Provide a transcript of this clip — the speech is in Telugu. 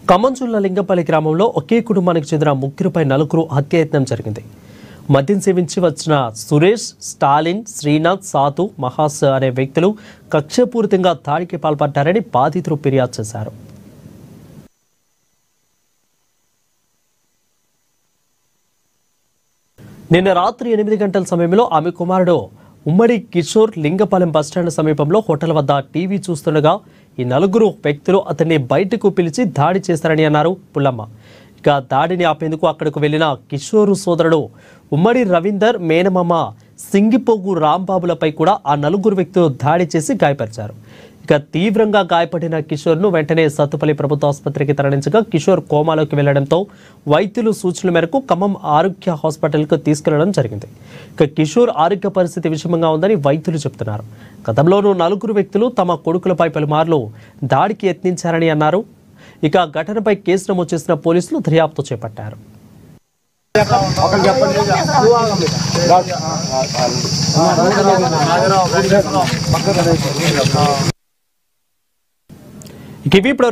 ఖమ్మం జిల్లా లింగంపల్లి గ్రామంలో ఒకే కుటుంబానికి చెందిన ముగ్గురుపై నలుగురు హత్యాయత్నం జరిగింది. మద్యం సేవించి వచ్చిన సురేష్, స్టాలిన్, శ్రీనాథ్, సాతు, మహాస్ అనే వ్యక్తులు కక్షపూరితంగా దాడికి పాల్పడ్డారని బాధితులు ఫిర్యాదు చేశారు. నిన్న రాత్రి 8 గంటల సమయంలో ఆమె కుమారుడు ఉమ్మడి కిషోర్ లింగపాలెం బస్టాండ్ సమీపంలో హోటల్ వద్ద టీవీ చూస్తుండగా ఈ నలుగురు వ్యక్తులు అతన్ని బయటకు పిలిచి దాడి చేశారని అన్నారు పుల్లమ్మ. ఇక దాడిని ఆపేందుకు అక్కడకు వెళ్లిన కిషోర్ సోదరుడు ఉమ్మడి రవీందర్, మేనమామ సింగిపోగు రాంబాబులపై కూడా ఆ నలుగురు వ్యక్తులు దాడి చేసి గాయపరిచారు. ఇక తీవ్రంగా గాయపడిన కిషోర్ను వెంటనే సత్తుపల్లి ప్రభుత్వ ఆసుపత్రికి తరలించగా కిషోర్ కోమాలోకి వెళ్లడంతో వైద్యులు సూచనల మేరకు ఖమ్మం ఆరోగ్య హాస్పిటల్కు తీసుకెళ్లడం జరిగింది. ఇక కిషోర్ ఆరోగ్య పరిస్థితి విషమంగా ఉందని వైద్యులు చెబుతున్నారు. గతంలోనూ నలుగురు వ్యక్తులు తమ కొడుకులపై పలుమార్లు దాడికి యత్నించారని అన్నారు. ఇక ఘటనపై కేసు నమోదు చేసిన పోలీసులు దర్యాప్తు చేపట్టారు.